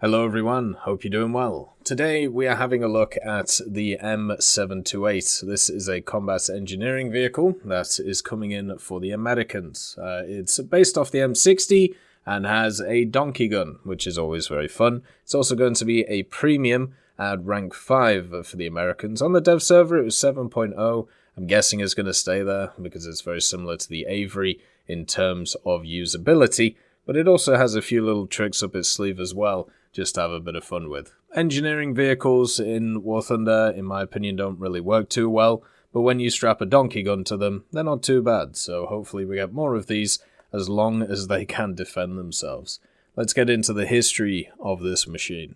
Hello everyone, hope you're doing well. Today we are having a look at the M728. This is a combat engineering vehicle that is coming in for the Americans. It's based off the M60 and has a donkey gun, which is always very fun. It's also going to be a premium at rank 5 for the Americans. On the dev server it was 7.0. I'm guessing it's going to stay there because it's very similar to the Avery in terms of usability, but it also has a few little tricks up its sleeve as well, just to have a bit of fun with. Engineering vehicles in War Thunder, in my opinion, don't really work too well, but when you strap a donkey gun to them, they're not too bad, so hopefully we get more of these as long as they can defend themselves. Let's get into the history of this machine.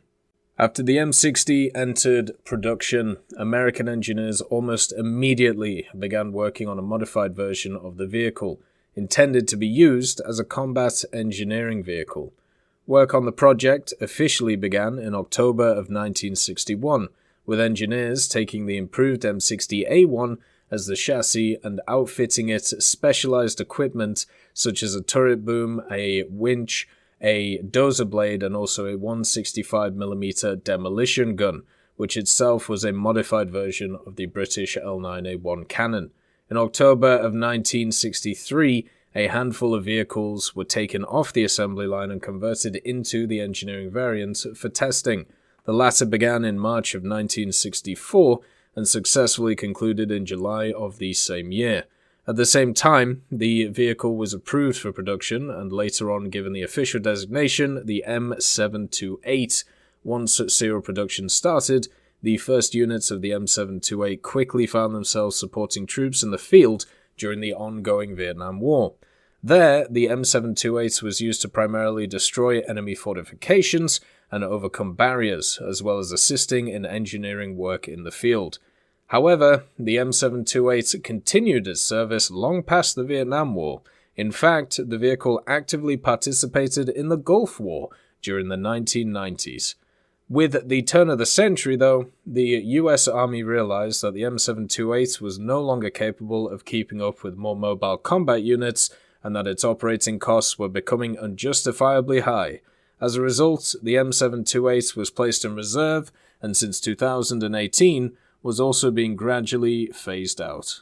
After the M60 entered production, American engineers almost immediately began working on a modified version of the vehicle, intended to be used as a combat engineering vehicle. Work on the project officially began in October of 1961, with engineers taking the improved M60A1 as the chassis and outfitting it specialized equipment such as a turret boom, a winch, a dozer blade, and also a 165mm demolition gun, which itself was a modified version of the British L9A1 cannon. In October of 1963, a handful of vehicles were taken off the assembly line and converted into the engineering variant for testing. The latter began in March of 1964 and successfully concluded in July of the same year. At the same time, the vehicle was approved for production and later on given the official designation, the M728. Once serial production started, the first units of the M728 quickly found themselves supporting troops in the field during the ongoing Vietnam War. There, the M728 was used to primarily destroy enemy fortifications and overcome barriers, as well as assisting in engineering work in the field. However, the M728 continued its service long past the Vietnam War. In fact, the vehicle actively participated in the Gulf War during the 1990s. With the turn of the century, though, the US Army realized that the M728 was no longer capable of keeping up with more mobile combat units and that its operating costs were becoming unjustifiably high. As a result, the M728 was placed in reserve and since 2018 was also being gradually phased out.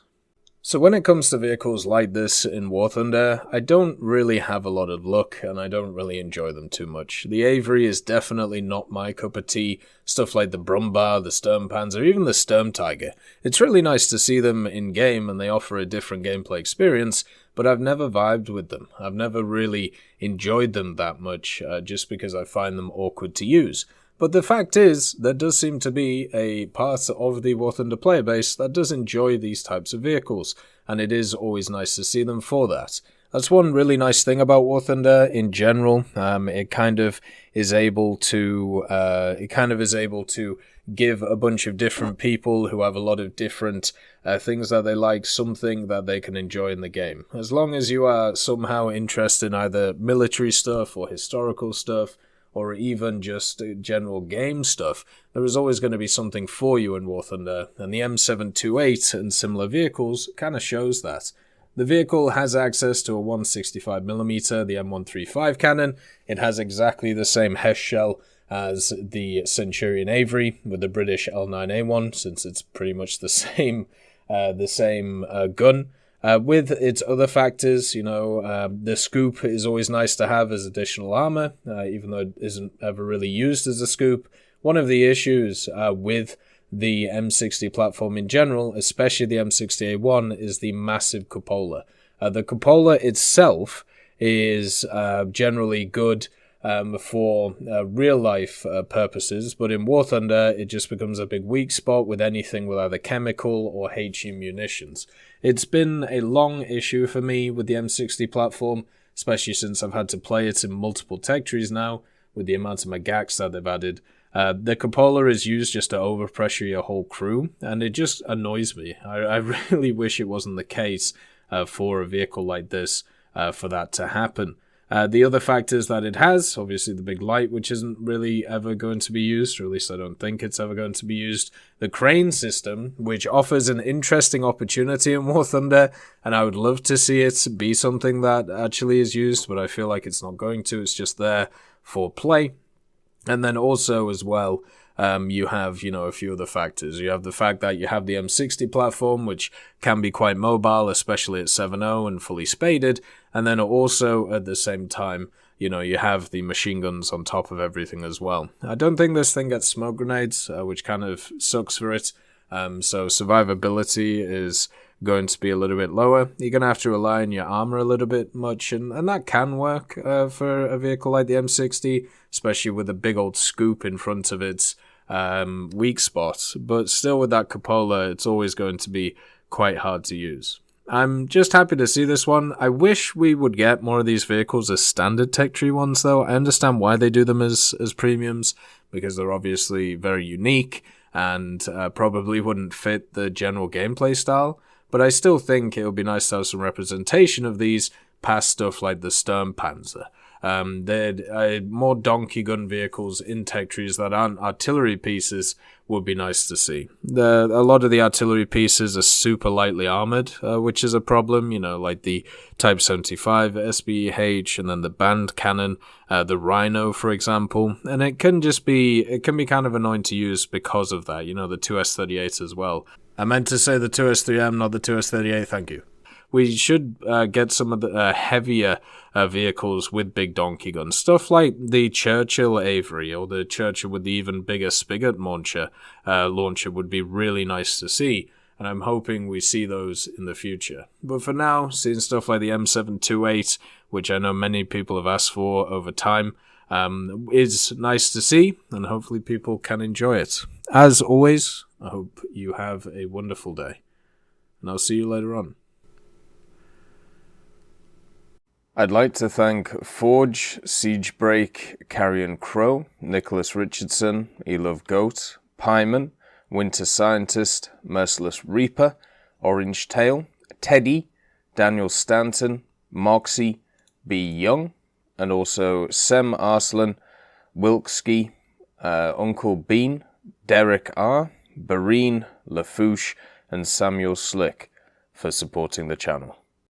So when it comes to vehicles like this in War Thunder, I don't really have a lot of luck and I don't really enjoy them too much. The Avery is definitely not my cup of tea. Stuff like the Brumbar, the Sturmpanzer, even the Sturmtiger. It's really nice to see them in game and they offer a different gameplay experience, but I've never vibed with them. I've never really enjoyed them that much just because I find them awkward to use. But the fact is, there does seem to be a part of the War Thunder player base that does enjoy these types of vehicles, and it is always nice to see them for that. That's one really nice thing about War Thunder in general. It kind of is able to give a bunch of different people who have a lot of different things that they like something that they can enjoy in the game. As long as you are somehow interested in either military stuff or historical stuff, or even just general game stuff, there is always going to be something for you in War Thunder, and the M728 and similar vehicles kind of shows that. The vehicle has access to a 165mm, the M135 cannon. It has exactly the same HESH shell as the Centurion Avery with the British L9A1, since it's pretty much the same gun. With its other factors, the scoop is always nice to have as additional armor, even though it isn't ever really used as a scoop. One of the issues with the M60 platform in general, especially the M60A1, is the massive cupola. The cupola itself is generally good for real-life purposes, but in War Thunder, it just becomes a big weak spot with anything with either chemical or HE munitions. It's been a long issue for me with the M60 platform, especially since I've had to play it in multiple tech trees now, with the amount of magacs that they've added. The cupola is used just to overpressure your whole crew, and it just annoys me. I really wish it wasn't the case for a vehicle like this for that to happen. The other factors that it has, obviously the big light, which isn't really ever going to be used, or at least I don't think it's ever going to be used. The crane system, which offers an interesting opportunity in War Thunder, and I would love to see it be something that actually is used, but I feel like it's not going to. It's just there for play. And then also as well, you have, a few other factors. You have the fact that you have the M60 platform, which can be quite mobile, especially at 7.0 and fully spaded. And then also at the same time, you have the machine guns on top of everything as well. I don't think this thing gets smoke grenades, which kind of sucks for it. So survivability is going to be a little bit lower. You're going to have to rely on your armor a little bit much, and that can work for a vehicle like the M60, especially with a big old scoop in front of its weak spot. But still, with that cupola, it's always going to be quite hard to use. I'm just happy to see this one. I wish we would get more of these vehicles as standard tech tree ones, though. I understand why they do them as premiums, because they're obviously very unique and probably wouldn't fit the general gameplay style. But I still think it would be nice to have some representation of these past stuff like the Sturmpanzer. They're more donkey gun vehicles in tech trees that aren't artillery pieces would be nice to see. A lot of the artillery pieces are super lightly armored, which is a problem, like the Type 75 SBH and then the band cannon, the Rhino, for example. And it can be kind of annoying to use because of that, the 2S38 as well. I meant to say the 2S3M, not the 2S38, thank you. We should get some of the heavier vehicles with big donkey guns. Stuff like the Churchill Avery or the Churchill with the even bigger Spigot launcher would be really nice to see. And I'm hoping we see those in the future. But for now, seeing stuff like the M728, which I know many people have asked for over time, is nice to see. And hopefully people can enjoy it. As always, I hope you have a wonderful day. And I'll see you later on. I'd like to thank Forge, Siegebreak, Carrion Crow, Nicholas Richardson, Elove Goat, Pyman, Winter Scientist, Merciless Reaper, Orange Tail, Teddy, Daniel Stanton, Moxie, B. Young, and also Sem Arslan, Wilkski, Uncle Bean, Derek R., Bareen, Lafouche, and Samuel Slick for supporting the channel.